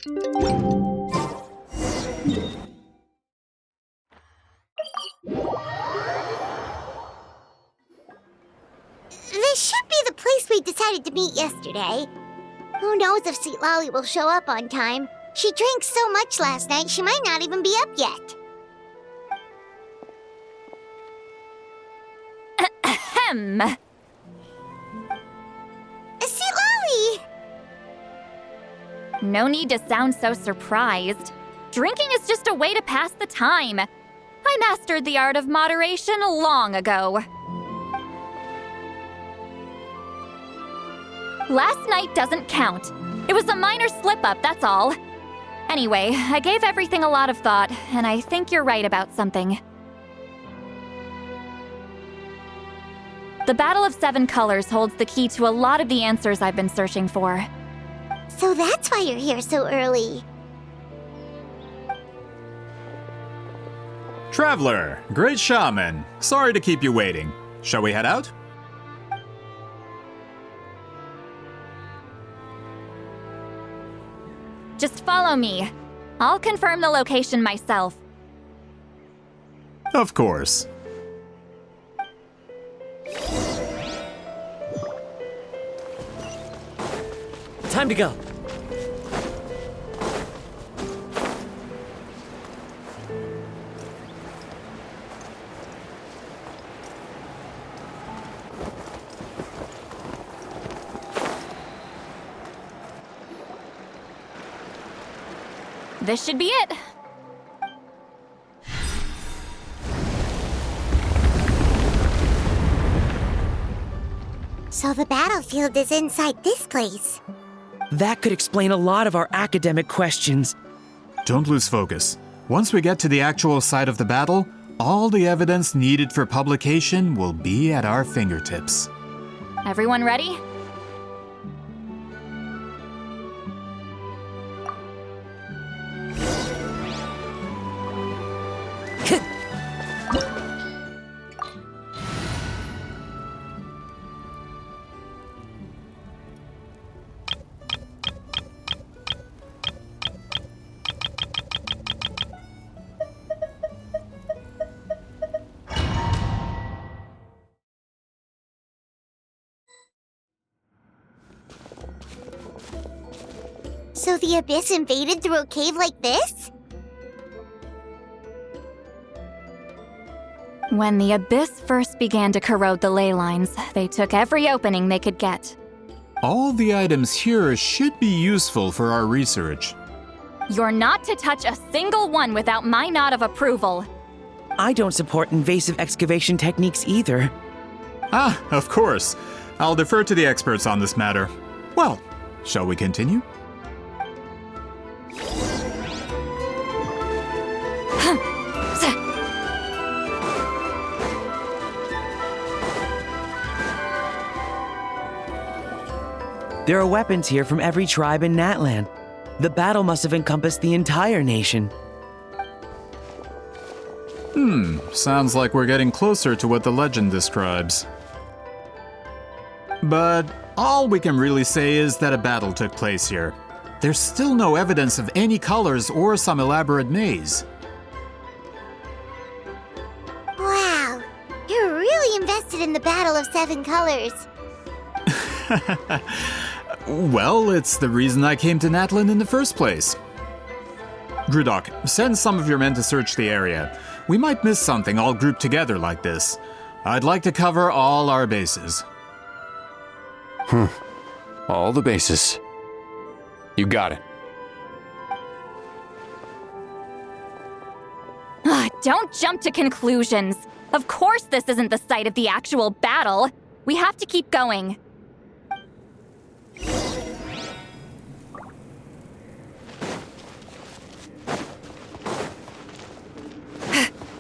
This should be the place we decided to meet yesterday. Who knows if Sweet Lolly will show up on time? She drank so much last night, she might not even be up yet. Ahem. Sweet Lolly! No need to sound so surprised. Drinking is just a way to pass the time. I mastered the art of moderation long ago. Last night doesn't count. It was a minor slip-up, that's all. Anyway, I gave everything a lot of thought, and I think you're right about something. The Battle of Seven Colors holds the key to a lot of the answers I've been searching for. So that's why you're here so early. Traveler, great shaman. Sorry to keep you waiting. Shall we head out? Just follow me. I'll confirm the location myself. Of course. Time to go. This should be it. So the battlefield is inside this place. That could explain a lot of our academic questions. Don't lose focus. Once we get to the actual site of the battle, all the evidence needed for publication will be at our fingertips. Everyone ready? So the Abyss invaded through a cave like this? When the Abyss first began to corrode the ley lines, they took every opening they could get. All the items here should be useful for our research. You're not to touch a single one without my nod of approval. I don't support invasive excavation techniques either. Ah, of course. I'll defer to the experts on this matter. Well, shall we continue? There are weapons here from every tribe in Natlan. The battle must have encompassed the entire nation. Sounds like we're getting closer to what the legend describes. But all we can really say is that a battle took place here. There's still no evidence of any colors or some elaborate maze. Wow, you're really invested in the Battle of Seven Colors. Well, it's the reason I came to Natlan in the first place. Grudok, send some of your men to search the area. We might miss something all grouped together like this. I'd like to cover all our bases. All the bases. You got it. Don't jump to conclusions. Of course this isn't the site of the actual battle. We have to keep going.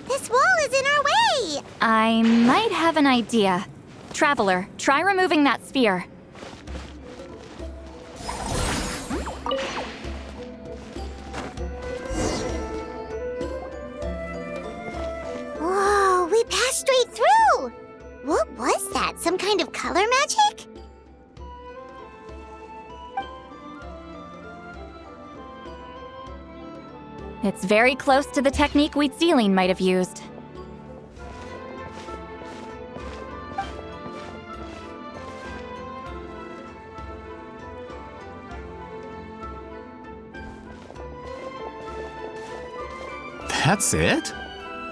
This wall is in our way! I might have an idea. Traveler, try removing that sphere. Whoa, we passed straight through! What was that? Some kind of color magic? It's very close to the technique Wheatsealing might have used. That's it?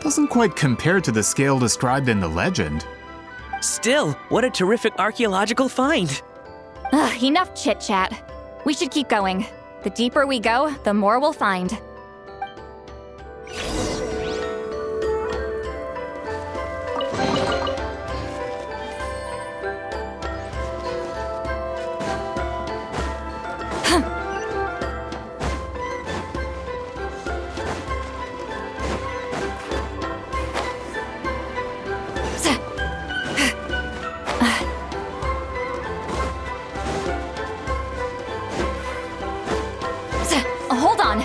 Doesn't quite compare to the scale described in the legend. Still, what a terrific archaeological find! Ugh, enough chit-chat. We should keep going. The deeper we go, the more we'll find. Hold on.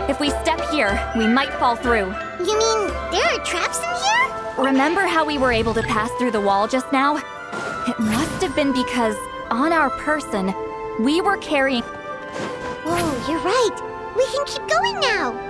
If we step here, we might fall through. You mean there are traps in here? Remember how we were able to pass through the wall just now? It must have been because, on our person, we were carrying... Whoa, you're right. We can keep going now.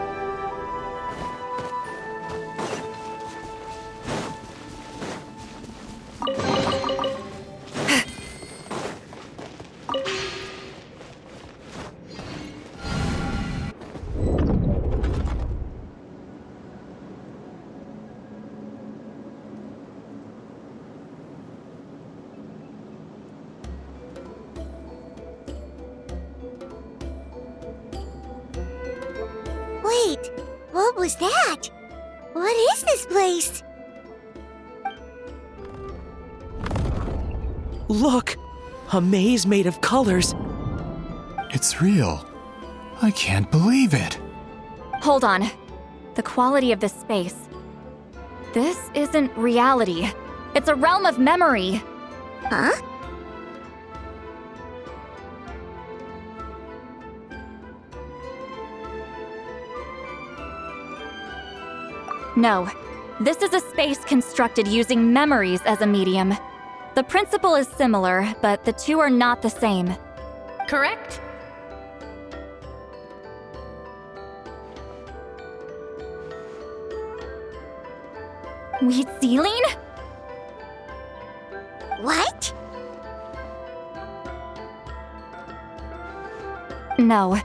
Wait, what was that? What is this place? Look! A maze made of colors. It's real. I can't believe it. Hold on. The quality of this space. This isn't reality. It's a realm of memory. Huh? No. This is a space constructed using memories as a medium. The principle is similar, but the two are not the same. Correct? Wheatsealing? What? No.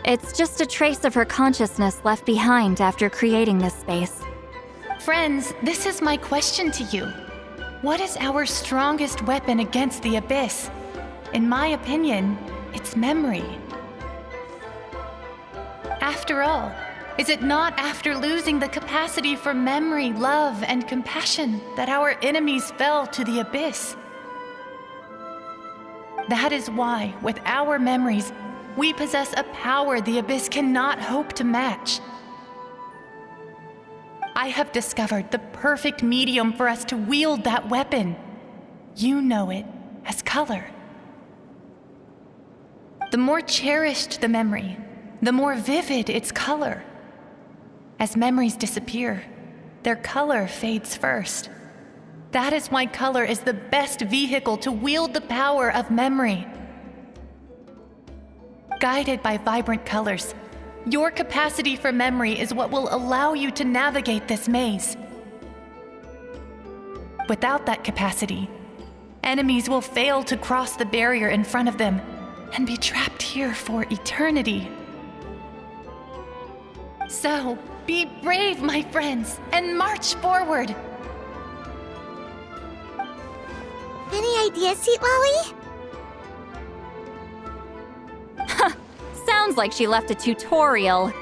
It's just a trace of her consciousness left behind after creating this space. Friends, this is my question to you. What is our strongest weapon against the Abyss? In my opinion, it's memory. After all, is it not after losing the capacity for memory, love, and compassion that our enemies fell to the Abyss? That is why, with our memories, we possess a power the Abyss cannot hope to match. I have discovered the perfect medium for us to wield that weapon. You know it as color. The more cherished the memory, the more vivid its color. As memories disappear, their color fades first. That is why color is the best vehicle to wield the power of memory. Guided by vibrant colors, your capacity for memory is what will allow you to navigate this maze. Without that capacity, enemies will fail to cross the barrier in front of them and be trapped here for eternity. So, be brave, my friends, and march forward. Any ideas, Sweet Lolly? Sounds like she left a tutorial.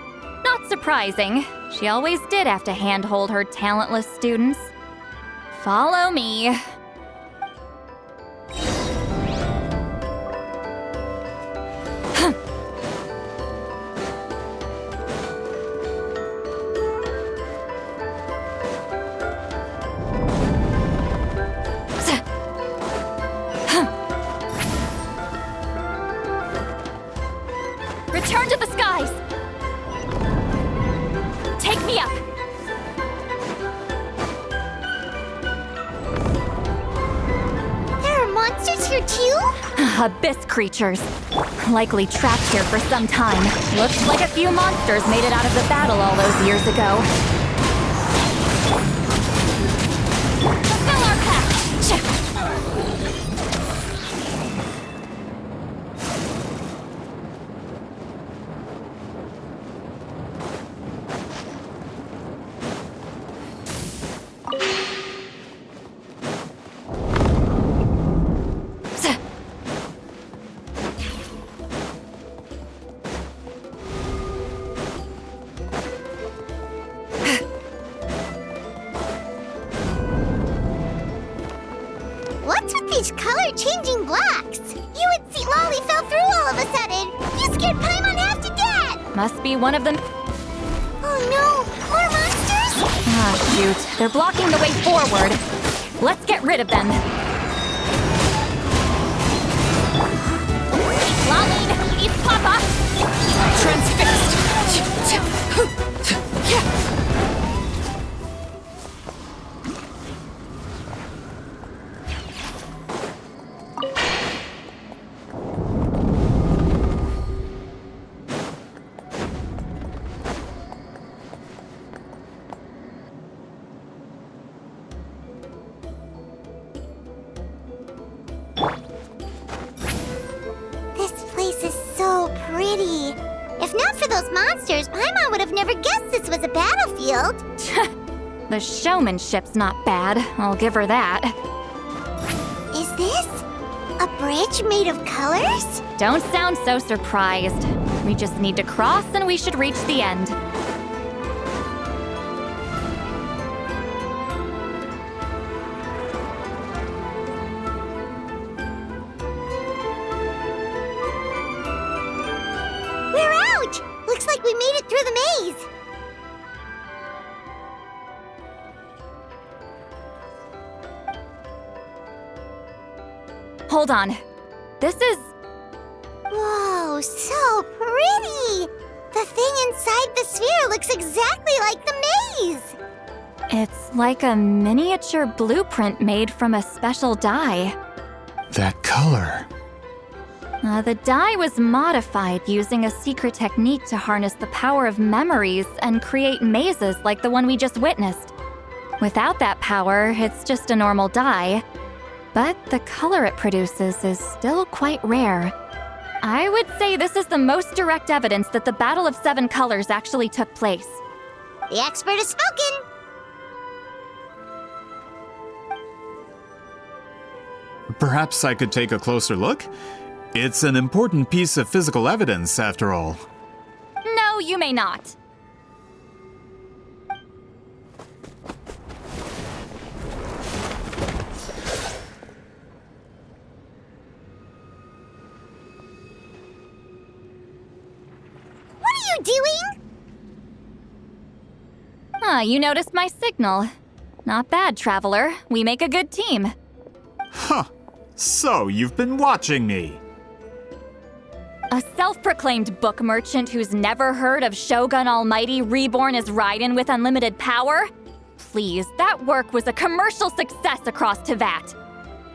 Not surprising. She always did have to handhold her talentless students. Follow me. Return to the skies! Take me up! There are monsters here too? Abyss creatures. Likely trapped here for some time. Looks like a few monsters made it out of the battle all those years ago. Fulfill our pact! What's with these color-changing blocks? You and Seat Lolly fell through all of a sudden. You scared Paimon half to death. Must be one of them. Oh no, more monsters? Ah, shoot. They're blocking the way forward. Let's get rid of them. Lolly, eat Papa! Transfixed! This place is so pretty. If not for those monsters, Paimon would have never guessed this was a battlefield. The showmanship's not bad, I'll give her that. Is this a bridge made of colors? Don't sound so surprised. We just need to cross and we should reach the end. We're out! Looks like we made it through the maze. Hold on. This is... Whoa, so pretty! The thing inside the sphere looks exactly like the maze! It's like a miniature blueprint made from a special dye. That color. The dye was modified using a secret technique to harness the power of memories and create mazes like the one we just witnessed. Without that power, it's just a normal dye. But the color it produces is still quite rare. I would say this is the most direct evidence that the Battle of Seven Colors actually took place. The expert has spoken! Perhaps I could take a closer look? It's an important piece of physical evidence, after all. No, you may not. What are you doing? You noticed my signal. Not bad, Traveler. We make a good team. Huh. So, you've been watching me. A self-proclaimed book merchant who's never heard of Shogun Almighty reborn as Raiden with unlimited power? Please, that work was a commercial success across Teyvat.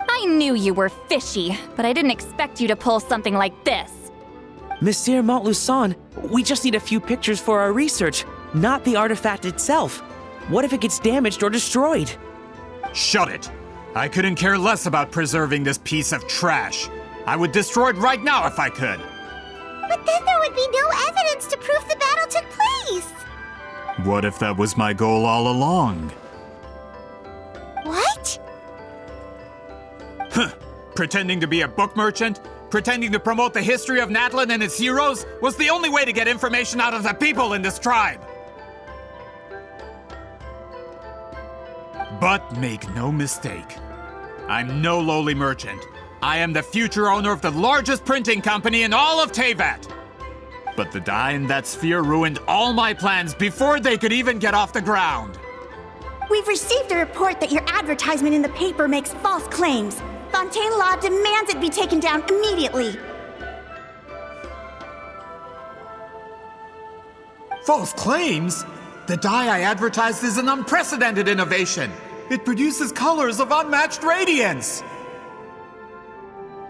I knew you were fishy, but I didn't expect you to pull something like this. Monsieur Montluçon, we just need a few pictures for our research, not the artifact itself. What if it gets damaged or destroyed? Shut it! I couldn't care less about preserving this piece of trash. I would destroy it right now if I could. But then there would be no evidence to prove the battle took place. What if that was my goal all along? What? Pretending to be a book merchant? Pretending to promote the history of Natlan and its heroes was the only way to get information out of the people in this tribe. But make no mistake, I'm no lowly merchant. I am the future owner of the largest printing company in all of Teyvat. But the dye in that sphere ruined all my plans before they could even get off the ground. We've received a report that your advertisement in the paper makes false claims. Fontaine Law demands it be taken down immediately. False claims? The dye I advertised is an unprecedented innovation. It produces colors of unmatched radiance.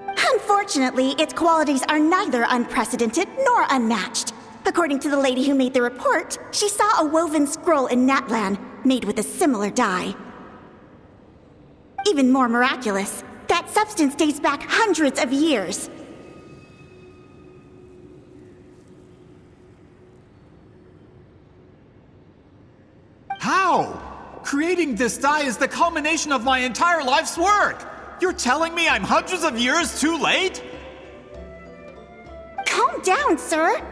Unfortunately, Unfortunately, its qualities are neither unprecedented nor unmatched. According to the lady who made the report, she saw a woven scroll in Natlan made with a similar dye. Even more miraculous, that substance dates back hundreds of years. How? Creating this dye is the culmination of my entire life's work! You're telling me I'm hundreds of years too late? Calm down, sir.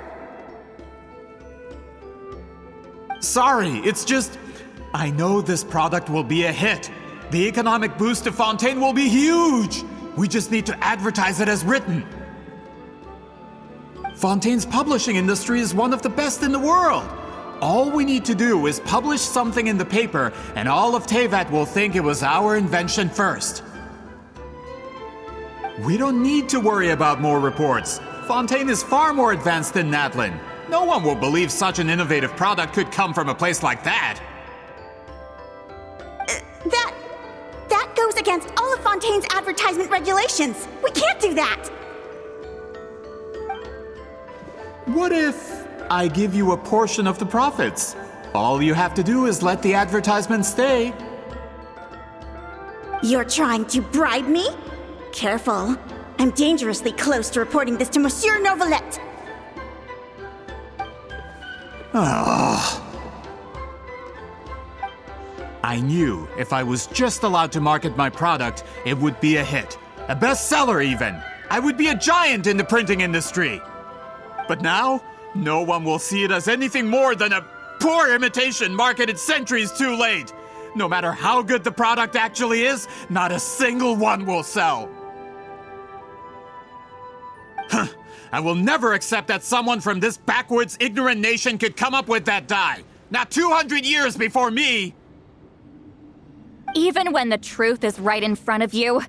Sorry, it's just... I know this product will be a hit. The economic boost to Fontaine will be huge! We just need to advertise it as written. Fontaine's publishing industry is one of the best in the world. All we need to do is publish something in the paper, and all of Teyvat will think it was our invention first. We don't need to worry about more reports. Fontaine is far more advanced than Natlan. No one will believe such an innovative product could come from a place like that. That goes against all of Fontaine's advertisement regulations. We can't do that. What if I give you a portion of the profits? All you have to do is let the advertisement stay. You're trying to bribe me? Careful. I'm dangerously close to reporting this to Monsieur Novelette. I knew if I was just allowed to market my product, it would be a hit. A bestseller even. I would be a giant in the printing industry. But now, no one will see it as anything more than a poor imitation marketed centuries too late. No matter how good the product actually is, not a single one will sell. I will never accept that someone from this backwoods, ignorant nation could come up with that dye. Not 200 years before me! Even when the truth is right in front of you?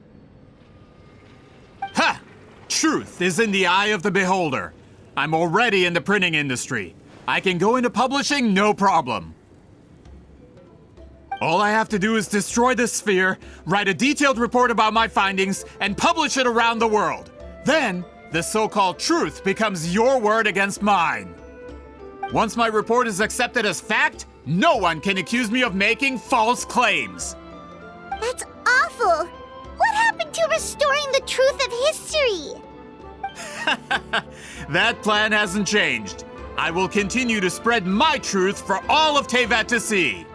Ha! Truth is in the eye of the beholder. I'm already in the printing industry. I can go into publishing, no problem. All I have to do is destroy this sphere, write a detailed report about my findings, and publish it around the world. Then, the so-called truth becomes your word against mine. Once my report is accepted as fact, no one can accuse me of making false claims. That's awful! What happened to restoring the truth of history? That plan hasn't changed. I will continue to spread my truth for all of Teyvat to see.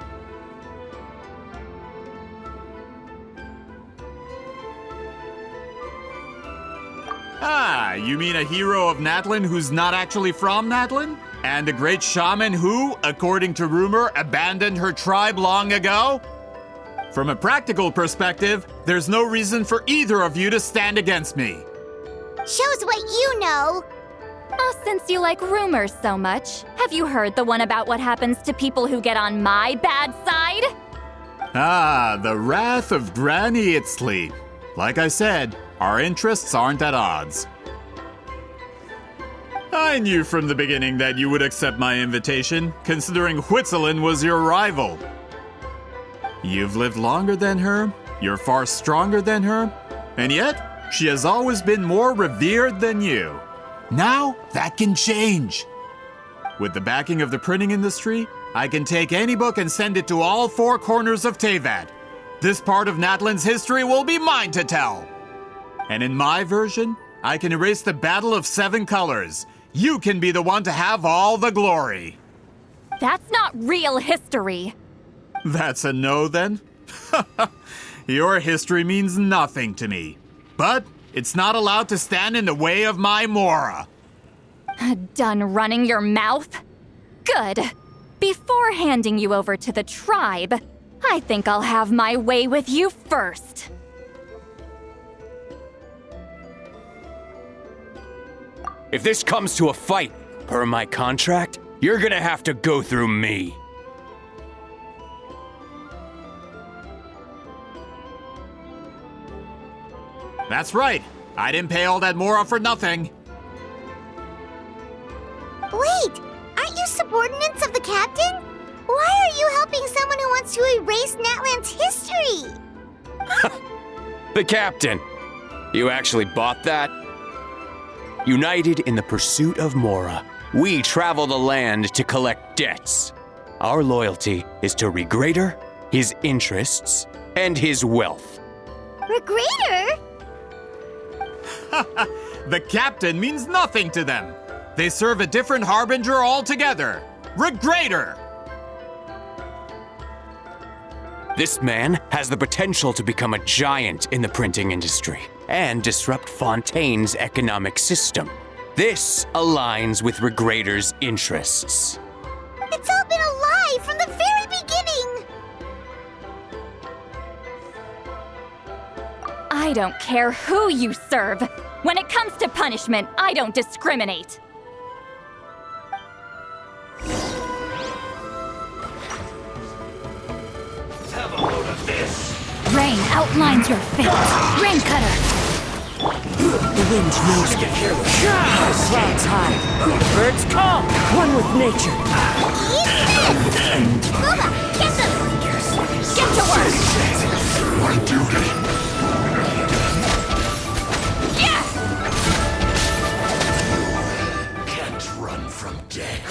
Ah, you mean a hero of Natlan who's not actually from Natlan? And a great shaman who, according to rumor, abandoned her tribe long ago? From a practical perspective, there's no reason for either of you to stand against me. Shows what you know. Oh, since you like rumors so much, have you heard the one about what happens to people who get on my bad side? Ah, the wrath of Granny Itzley. Like I said, our interests aren't at odds. I knew from the beginning that you would accept my invitation, considering Huitzolin was your rival. You've lived longer than her, you're far stronger than her, and yet, she has always been more revered than you. Now, that can change. With the backing of the printing industry, I can take any book and send it to all four corners of Teyvat. This part of Natlan's history will be mine to tell. And in my version, I can erase the Battle of Seven Colors. You can be the one to have all the glory. That's not real history. That's a no, then? Your history means nothing to me. But it's not allowed to stand in the way of my Mora. Done running your mouth? Good. Before handing you over to the tribe, I think I'll have my way with you first. If this comes to a fight, per my contract, you're gonna have to go through me. That's right. I didn't pay all that Mora for nothing. Wait, aren't you subordinates of the captain? Why are you helping someone who wants to erase Natlan's history? The captain! You actually bought that? united in the pursuit of Mora. We travel the land to collect debts. Our loyalty is to Regreator, his interests, and his wealth. Regreator? The captain means nothing to them. They serve a different harbinger altogether. Regreator! This man has the potential to become a giant in the printing industry and disrupt Fontaine's economic system. This aligns with Regreator's interests. It's all been a lie from the very beginning! I don't care who you serve. When it comes to punishment, I don't discriminate. Have a load of this. Rain outlines your fate. Rain cutter. The wind knows me. Clouds high. Birds calm. One with nature. Booba, get them! Get to work! My duty. Yeah! Can't run from death.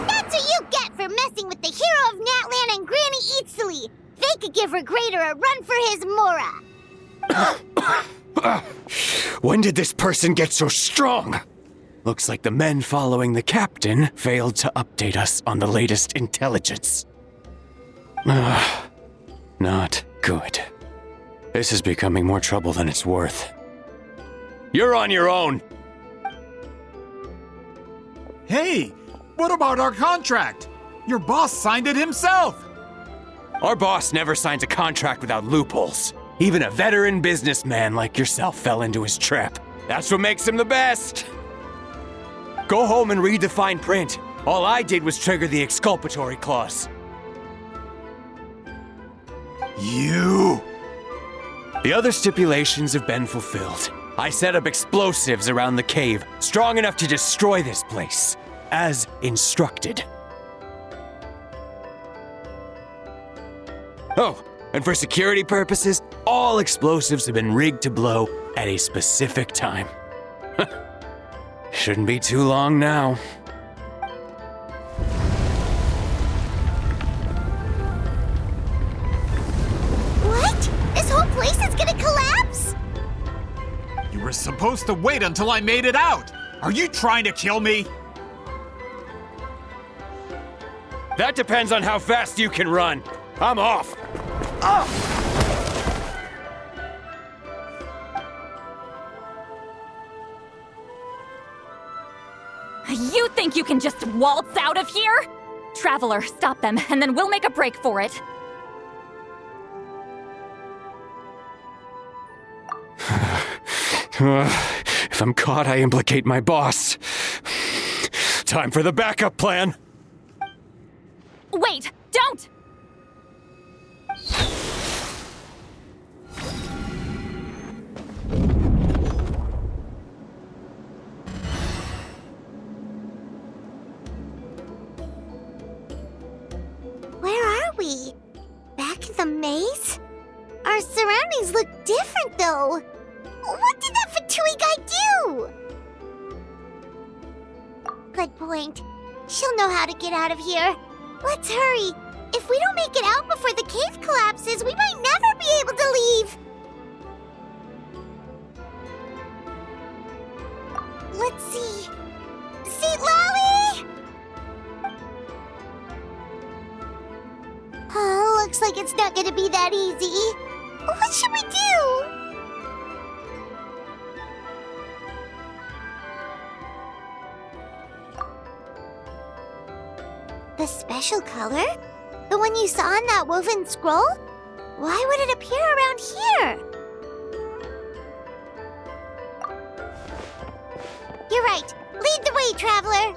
That's what you get for messing with the hero of Natlan and Granny Eatsley. They could give Regreator a run for his Mora. When did this person get so strong? Looks like the men following the captain failed to update us on the latest intelligence. Not good. This is becoming more trouble than it's worth. You're on your own! Hey, what about our contract? Your boss signed it himself. Our boss never signs a contract without loopholes. Even a veteran businessman like yourself fell into his trap. That's what makes him the best. Go home and read the fine print. All I did was trigger the exculpatory clause. You! The other stipulations have been fulfilled. I set up explosives around the cave, strong enough to destroy this place, as instructed. Oh, and for security purposes, all explosives have been rigged to blow at a specific time. Shouldn't be too long now. What? This whole place is gonna collapse? You were supposed to wait until I made it out. Are you trying to kill me? That depends on how fast you can run. I'm off. You think you can just waltz out of here? Traveler, stop them, and then we'll make a break for it. If I'm caught, I implicate my boss. Time for the backup plan. Wait, don't! Where are we? Back in the maze? Our surroundings look different, though. What did that Fatui guy do? Good point. She'll know how to get out of here. Let's hurry. If we don't make it out before the cave collapses, we might never be able to leave. Let's see. Seat Lolly! Oh, looks like it's not gonna be that easy. What should we do? The special color? The one you saw in that woven scroll? Why would it appear around here? You're right. Lead the way, traveler.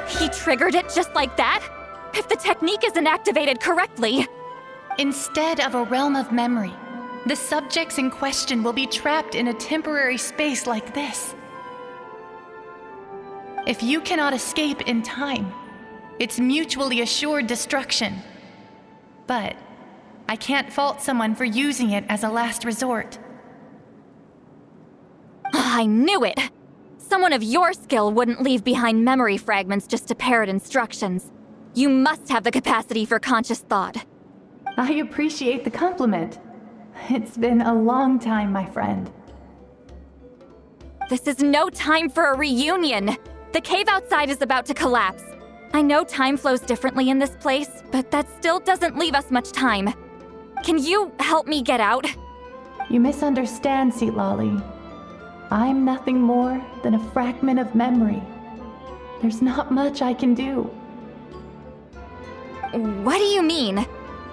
He triggered it just like that? If the technique isn't activated correctly... Instead of a realm of memory, the subjects in question will be trapped in a temporary space like this. If you cannot escape in time, it's mutually assured destruction. But I can't fault someone for using it as a last resort. I knew it! Someone of your skill wouldn't leave behind memory fragments just to parrot instructions. You must have the capacity for conscious thought. I appreciate the compliment. It's been a long time, my friend. This is no time for a reunion! The cave outside is about to collapse. I know time flows differently in this place, but that still doesn't leave us much time. Can you help me get out? You misunderstand, Citlali. I'm nothing more than a fragment of memory. There's not much I can do. What do you mean?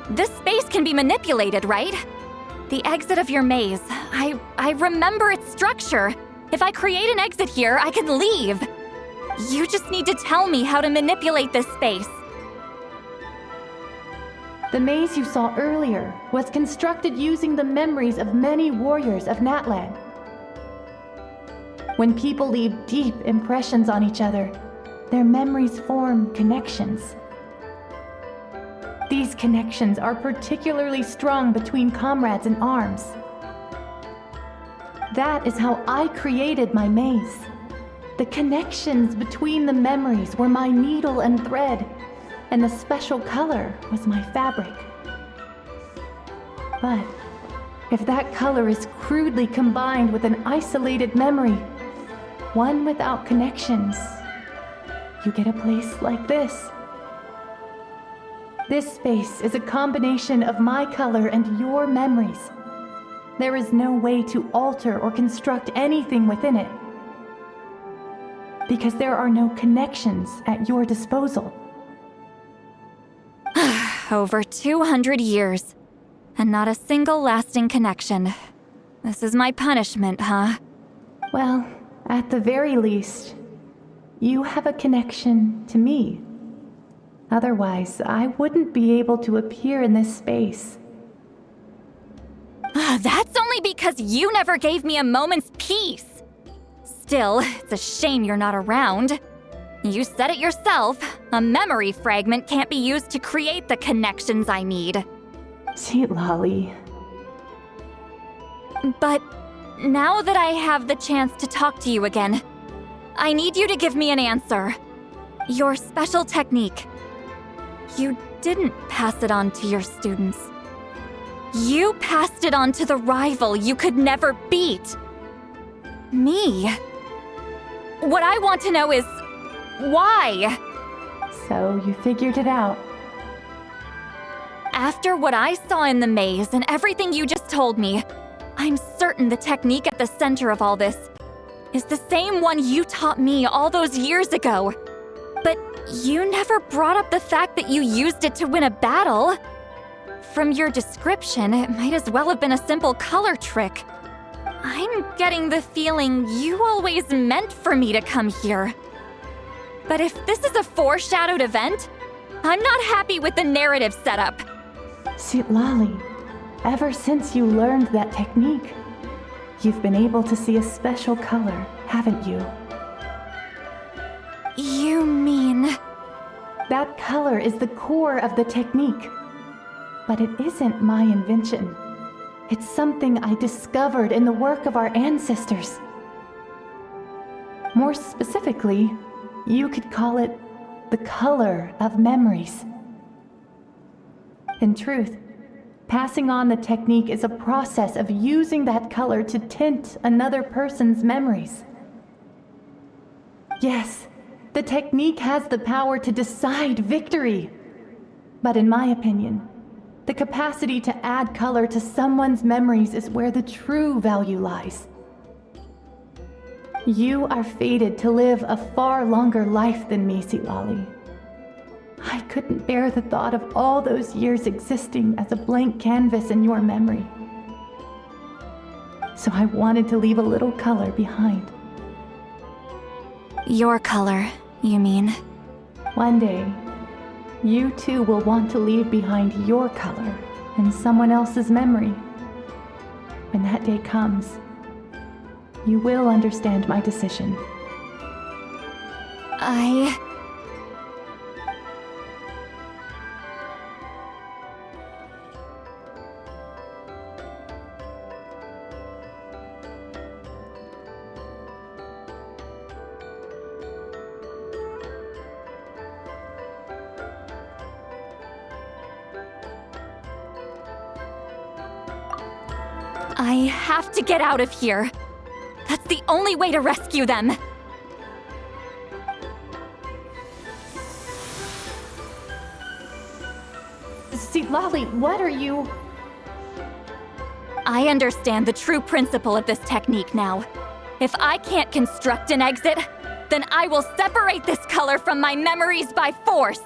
This space can be manipulated, right? The exit of your maze. I remember its structure. If I create an exit here, I can leave. You just need to tell me how to manipulate this space. The maze you saw earlier was constructed using the memories of many warriors of Natlan. When people leave deep impressions on each other, their memories form connections. These connections are particularly strong between comrades in arms. That is how I created my maze. The connections between the memories were my needle and thread, and the special color was my fabric. But if that color is crudely combined with an isolated memory, one without connections, you get a place like this. This space is a combination of my color and your memories. There is no way to alter or construct anything within it, because there are no connections at your disposal. Over 200 years, and not a single lasting connection. This is my punishment, huh? Well, at the very least, you have a connection to me. Otherwise, I wouldn't be able to appear in this space. That's only because you never gave me a moment's peace. Still, it's a shame you're not around. You said it yourself. A memory fragment can't be used to create the connections I need. Citlali. But now that I have the chance to talk to you again, I need you to give me an answer. Your special technique. You didn't pass it on to your students. You passed it on to the rival you could never beat. Me. What I want to know is, why? So you figured it out. After what I saw in the maze and everything you just told me, I'm certain the technique at the center of all this is the same one you taught me all those years ago. But you never brought up the fact that you used it to win a battle. From your description, it might as well have been a simple color trick. I'm getting the feeling you always meant for me to come here. But if this is a foreshadowed event, I'm not happy with the narrative setup. Citlali, ever since you learned that technique, you've been able to see a special color, haven't you? You mean... That color is the core of the technique. But it isn't my invention. It's something I discovered in the work of our ancestors. More specifically, you could call it the color of memories. In truth, passing on the technique is a process of using that color to tint another person's memories. Yes, the technique has the power to decide victory. But in my opinion, the capacity to add color to someone's memories is where the true value lies. You are fated to live a far longer life than me, Citlali. I couldn't bear the thought of all those years existing as a blank canvas in your memory. So I wanted to leave a little color behind. Your color, you mean? One day, you too will want to leave behind your color in someone else's memory. When that day comes, you will understand my decision. I have to get out of here. That's the only way to rescue them. Lolly, what are you... I understand the true principle of this technique now. If I can't construct an exit, then I will separate this color from my memories by force.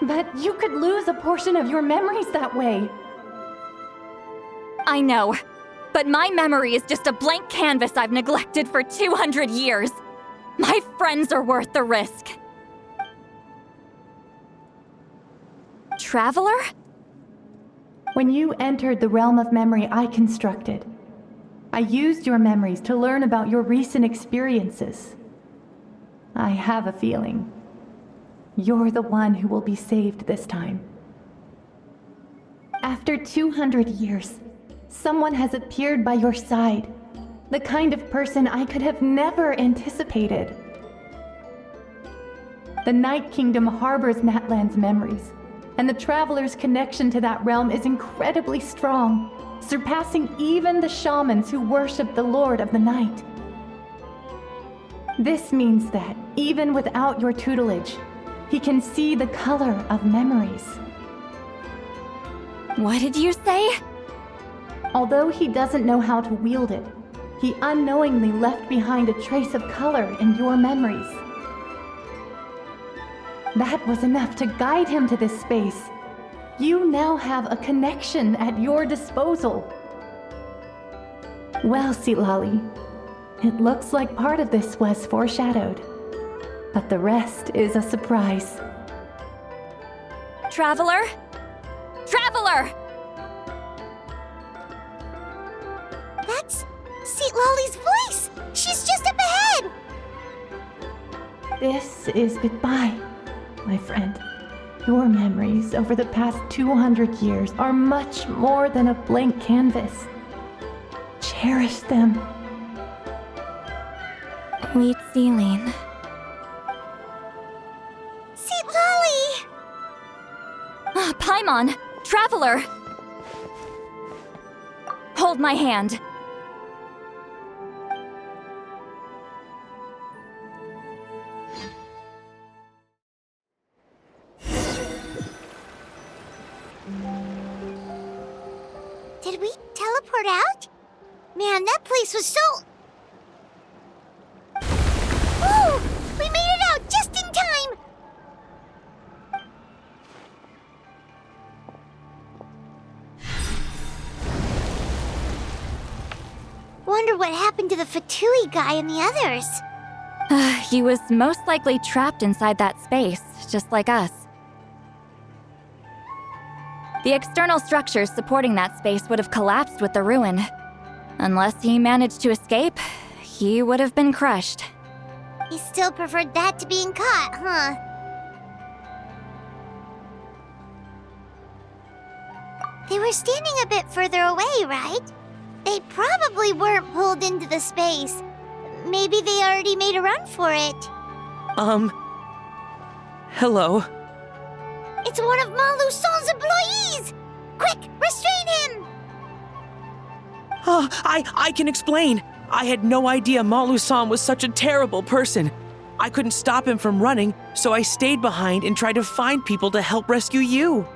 But you could lose a portion of your memories that way. I know, but my memory is just a blank canvas I've neglected for 200 years. My friends are worth the risk. Traveler? When you entered the realm of memory I constructed, I used your memories to learn about your recent experiences. I have a feeling you're the one who will be saved this time. After 200 years, someone has appeared by your side, the kind of person I could have never anticipated. The Night Kingdom harbors Natlan's memories, and the Traveler's connection to that realm is incredibly strong, surpassing even the shamans who worship the Lord of the Night. This means that, even without your tutelage, he can see the color of memories. What did you say? Although he doesn't know how to wield it, he unknowingly left behind a trace of color in your memories. That was enough to guide him to this space. You now have a connection at your disposal. Well, Lolly, it looks like part of this was foreshadowed, but the rest is a surprise. Traveler? Traveler! That's Lolly's voice! She's just up ahead! This is goodbye, my friend. Your memories over the past 200 years are much more than a blank canvas. Cherish them. Sweet Celine. Lolly! Paimon! Traveler! Hold my hand. Did we teleport out? Man, that place was so... Ooh! We made it out just in time! Wonder what happened to the Fatui guy and the others. He was most likely trapped inside that space, just like us. The external structures supporting that space would have collapsed with the ruin. Unless he managed to escape, he would have been crushed. He still preferred that to being caught, huh? They were standing a bit further away, right? They probably weren't pulled into the space. Maybe they already made a run for it. Hello? It's one of Maluson's employees! Quick, restrain him! Oh, I can explain. I had no idea Maluson was such a terrible person. I couldn't stop him from running, so I stayed behind and tried to find people to help rescue you.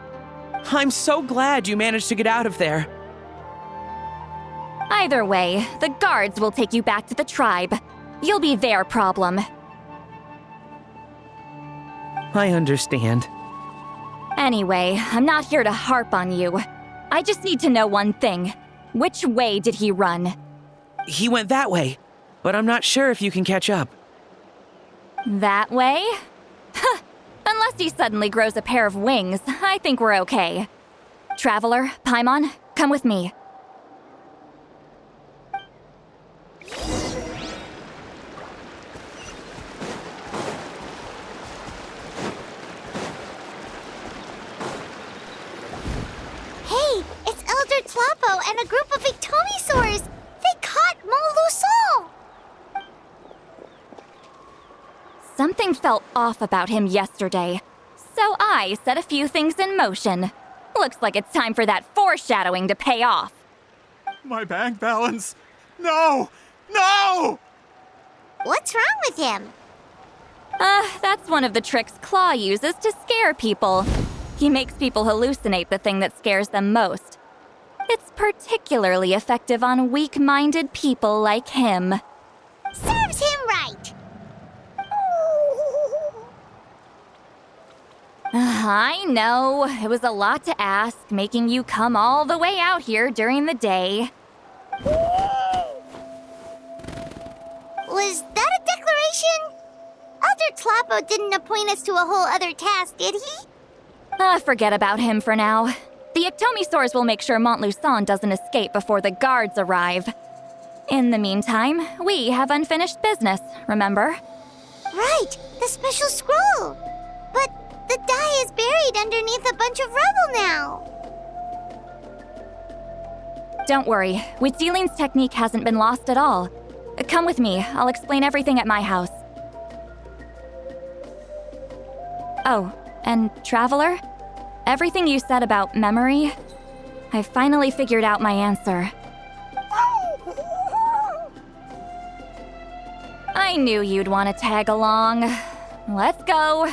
I'm so glad you managed to get out of there. Either way, the guards will take you back to the tribe. You'll be their problem. I understand. Anyway, I'm not here to harp on you. I just need to know one thing. Which way did he run? He went that way, but I'm not sure if you can catch up. That way? Unless he suddenly grows a pair of wings, I think we're okay. Traveler, Paimon, come with me. Hey, it's Elder Tlapo and a group of Ictomisaurs! They caught Moluson! Something felt off about him yesterday, so I set a few things in motion. Looks like it's time for that foreshadowing to pay off. My bank balance. No! No! What's wrong with him? That's one of the tricks Claw uses to scare people. He makes people hallucinate the thing that scares them most. It's particularly effective on weak-minded people like him. Serves him right! I know, it was a lot to ask, making you come all the way out here during the day. Was that a declaration? Elder Tlapo didn't appoint us to a whole other task, did he? Forget about him for now. The Ictomisaurs will make sure Montluçon doesn't escape before the guards arrive. In the meantime, we have unfinished business, remember? Right, the special scroll. But the die is buried underneath a bunch of rubble now. Don't worry, Witziling's technique hasn't been lost at all. Come with me, I'll explain everything at my house. Oh, and Traveler? Everything you said about memory, I finally figured out my answer. I knew you'd want to tag along. Let's go.